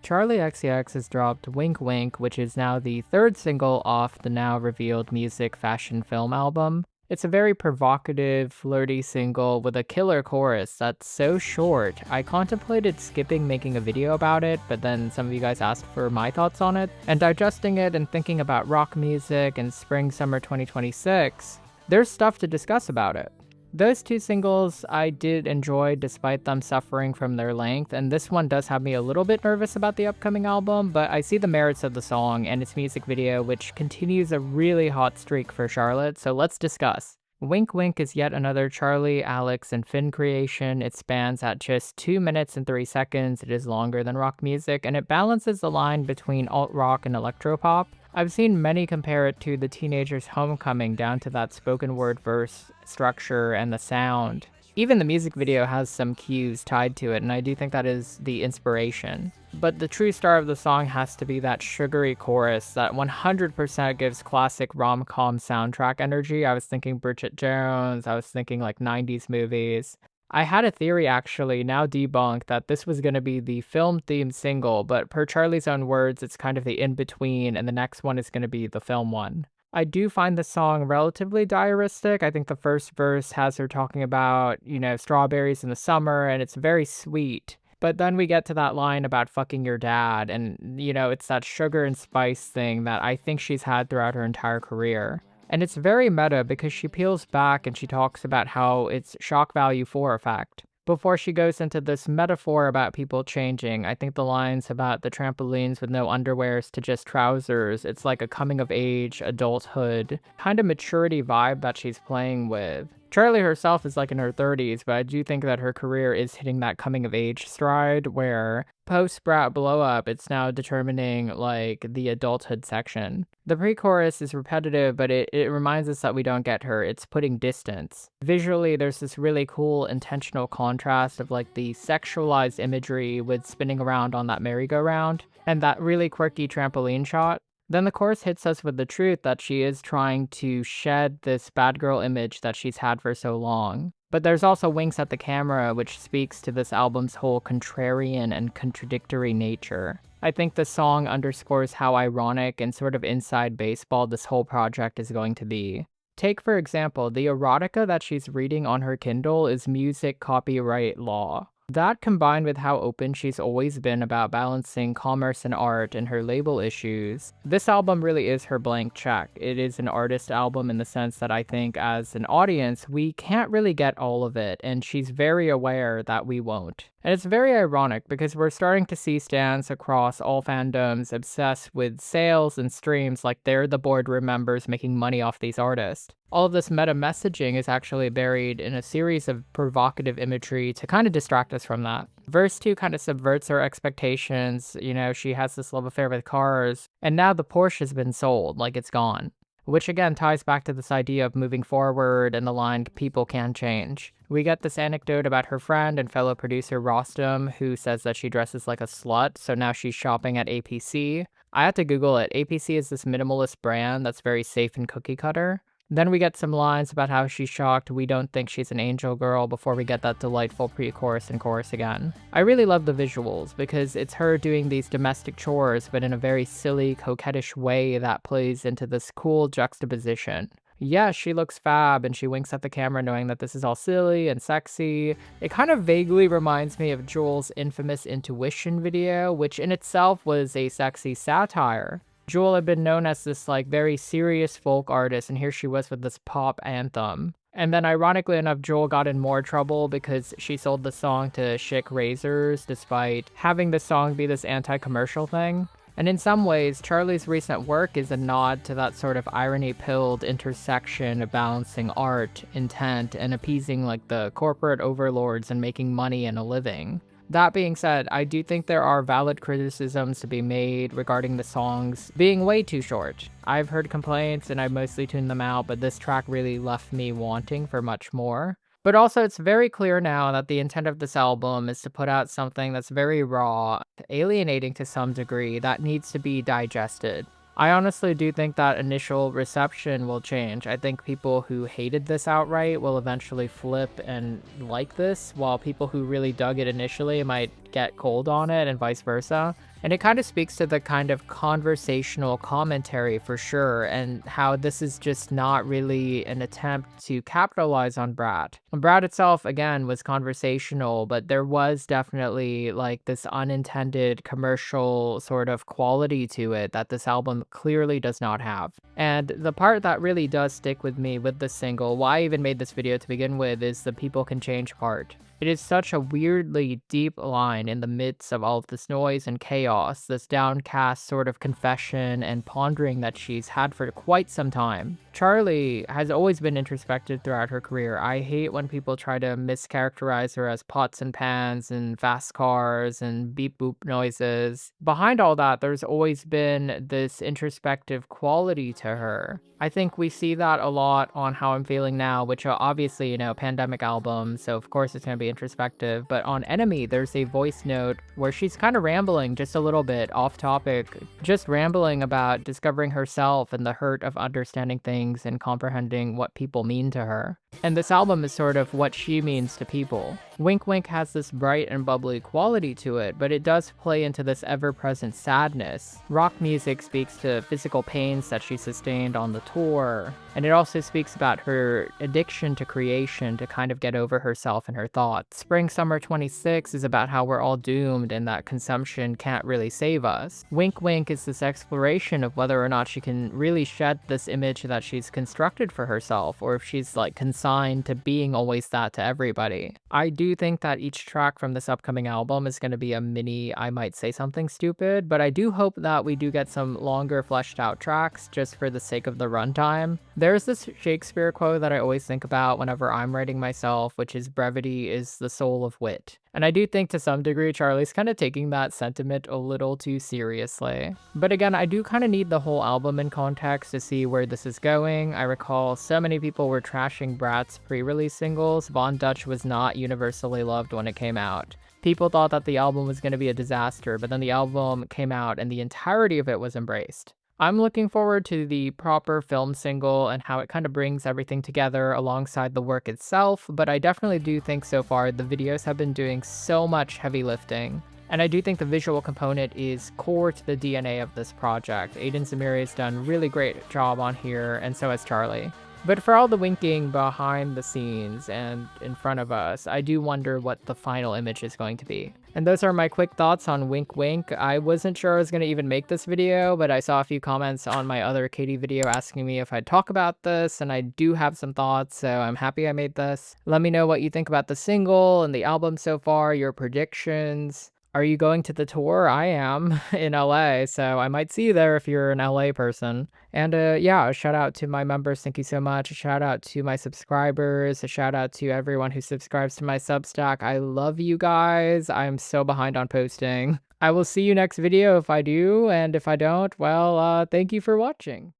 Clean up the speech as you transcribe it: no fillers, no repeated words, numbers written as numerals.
Charli Xcx has dropped Wink Wink, which is now the third single off the now revealed music fashion film album. It's a very provocative, flirty single with a killer chorus that's so short. I contemplated skipping making a video about it, but then some of you guys asked for my thoughts on it, and digesting it and thinking about rock music and spring summer 2026, there's stuff to discuss about it. Those two singles I did enjoy despite them suffering from their length, and this one does have me a little bit nervous about the upcoming album, but I see the merits of the song and its music video, which continues a really hot streak for Charlotte, so let's discuss. Wink Wink is yet another Charli, Alex, and Finn creation. It spans at just 2 minutes and 3 seconds, it is longer than rock music, and it balances the line between alt-rock and electropop. I've seen many compare it to The Teenager's Homecoming down to that spoken word verse structure and the sound. Even the music video has some cues tied to it, and I do think that is the inspiration. But the true star of the song has to be that sugary chorus that 100% gives classic rom-com soundtrack energy. I was thinking Bridget Jones, I was thinking like 90s movies. I had a theory actually, now debunked, that this was going to be the film-themed single, but per Charli's own words, it's kind of the in-between, and the next one is going to be the film one. I do find the song relatively diaristic. I think the first verse has her talking about, strawberries in the summer, and it's very sweet. But then we get to that line about fucking your dad, and, it's that sugar and spice thing that I think she's had throughout her entire career. And it's very meta because she peels back and she talks about how it's shock value 4 effect. Before she goes into this metaphor about people changing, I think the lines about the trampolines with no underwears to just trousers, it's like a coming of age, adulthood, kind of maturity vibe that she's playing with. Charli herself is like in her 30s, but I do think that her career is hitting that coming of age stride where post-Brat blow up, it's now determining like the adulthood section. The pre-chorus is repetitive, but it reminds us that we don't get her. It's putting distance. Visually, there's this really cool intentional contrast of like the sexualized imagery with spinning around on that merry-go-round and that really quirky trampoline shot. Then the chorus hits us with the truth that she is trying to shed this bad girl image that she's had for so long. But there's also winks at the camera, which speaks to this album's whole contrarian and contradictory nature. I think the song underscores how ironic and sort of inside baseball this whole project is going to be. Take, for example, the erotica that she's reading on her Kindle is music copyright law. That combined with how open she's always been about balancing commerce and art and her label issues, this album really is her blank check. It is an artist album in the sense that I think as an audience, we can't really get all of it, and she's very aware that we won't. And it's very ironic because we're starting to see stans across all fandoms obsessed with sales and streams like they're the boardroom members making money off these artists. All of this meta messaging is actually buried in a series of provocative imagery to kind of distract us from that. Verse 2 kind of subverts our expectations. She has this love affair with cars, and now the Porsche has been sold, like it's gone. Which again ties back to this idea of moving forward and the line, people can change. We get this anecdote about her friend and fellow producer Rostam, who says that she dresses like a slut, so now she's shopping at APC. I had to Google it. APC is this minimalist brand that's very safe and cookie cutter. Then we get some lines about how she's shocked we don't think she's an angel girl before we get that delightful pre-chorus and chorus again. I really love the visuals because it's her doing these domestic chores but in a very silly, coquettish way that plays into this cool juxtaposition. Yeah, she looks fab and she winks at the camera knowing that this is all silly and sexy. It kind of vaguely reminds me of Jewel's infamous Intuition video, which in itself was a sexy satire. Jewel had been known as this very serious folk artist, and here she was with this pop anthem. And then ironically enough, Jewel got in more trouble because she sold the song to Schick Razors despite having the song be this anti-commercial thing. And in some ways, Charli's recent work is a nod to that sort of irony-pilled intersection of balancing art, intent, and appeasing the corporate overlords and making money and a living. That being said, I do think there are valid criticisms to be made regarding the songs being way too short. I've heard complaints and I've mostly tuned them out, but this track really left me wanting for much more. But also, it's very clear now that the intent of this album is to put out something that's very raw, alienating to some degree, that needs to be digested. I honestly do think that initial reception will change. I think people who hated this outright will eventually flip and like this, while people who really dug it initially might get cold on it and vice versa. And it kind of speaks to the kind of conversational commentary for sure, and how this is just not really an attempt to capitalize on Brad. And Brad itself, again, was conversational, but there was definitely like this unintended commercial sort of quality to it that this album clearly does not have. And the part that really does stick with me with the single, why I even made this video to begin with, is the people can change part. It is such a weirdly deep line in the midst of all of this noise and chaos, this downcast sort of confession and pondering that she's had for quite some time. Charli has always been introspective throughout her career. I hate when people try to mischaracterize her as pots and pans and fast cars and beep boop noises. Behind all that, there's always been this introspective quality to her. I think we see that a lot on How I'm Feeling Now, which are obviously, pandemic album, so of course it's going to be introspective. But on Enemy, there's a voice note where she's kind of rambling just a little bit off topic, just rambling about discovering herself and the hurt of understanding things and comprehending what people mean to her. And this album is sort of what she means to people. Wink Wink has this bright and bubbly quality to it, but it does play into this ever-present sadness. Rock music speaks to physical pains that she sustained on the tour, and it also speaks about her addiction to creation to kind of get over herself and her thoughts. Spring Summer 26 is about how we're all doomed and that consumption can't really save us. Wink Wink is this exploration of whether or not she can really shed this image that she's constructed for herself, or if she's like consigned to being always that to everybody. I do think that each track from this upcoming album is going to be a mini I Might Say Something Stupid, but I do hope that we do get some longer fleshed out tracks just for the sake of the runtime. There's this Shakespeare quote that I always think about whenever I'm writing myself, which is brevity is the soul of wit. And I do think to some degree Charli's kind of taking that sentiment a little too seriously. But again, I do kind of need the whole album in context to see where this is going. I recall so many people were trashing Brat's pre-release singles. Von Dutch was not universally loved when it came out. People thought that the album was going to be a disaster, but then the album came out and the entirety of it was embraced. I'm looking forward to the proper film single and how it kind of brings everything together alongside the work itself, but I definitely do think so far the videos have been doing so much heavy lifting. And I do think the visual component is core to the DNA of this project. Aiden Zamiri has done a really great job on here, and so has Charli. But for all the winking behind the scenes and in front of us, I do wonder what the final image is going to be. And those are my quick thoughts on Wink Wink. I wasn't sure I was going to even make this video, but I saw a few comments on my other Katie video asking me if I'd talk about this, and I do have some thoughts, so I'm happy I made this. Let me know what you think about the single and the album so far, your predictions. Are you going to the tour? I am in LA, so I might see you there if you're an LA person. And yeah, a shout out to my members. Thank you so much. A shout out to my subscribers. A shout out to everyone who subscribes to my Substack. I love you guys. I'm so behind on posting. I will see you next video if I do, and if I don't, well, thank you for watching.